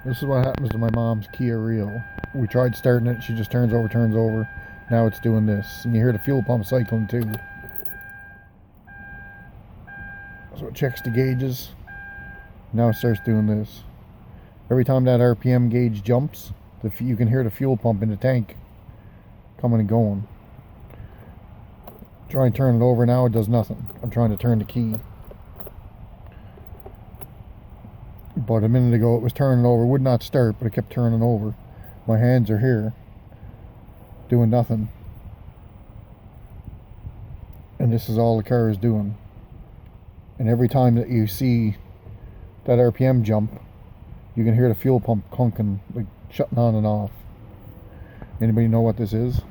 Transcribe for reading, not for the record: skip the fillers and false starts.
This is what happens to my mom's Kia Rio. We tried starting it, she just turns over, turns over. Now it's doing this. And you hear the fuel pump cycling too. So it checks the gauges. Now it starts doing this. Every time that RPM gauge jumps, you can hear the fuel pump in the tank coming and going. Try and turn it over now, it does nothing. I'm trying to turn the key. But a minute ago it was turning over, would not start, but it kept turning over. My hands are here, doing nothing. And this is all the car is doing. And every time that you see that RPM jump, you can hear the fuel pump clunking, like shutting on and off. Anybody know what this is?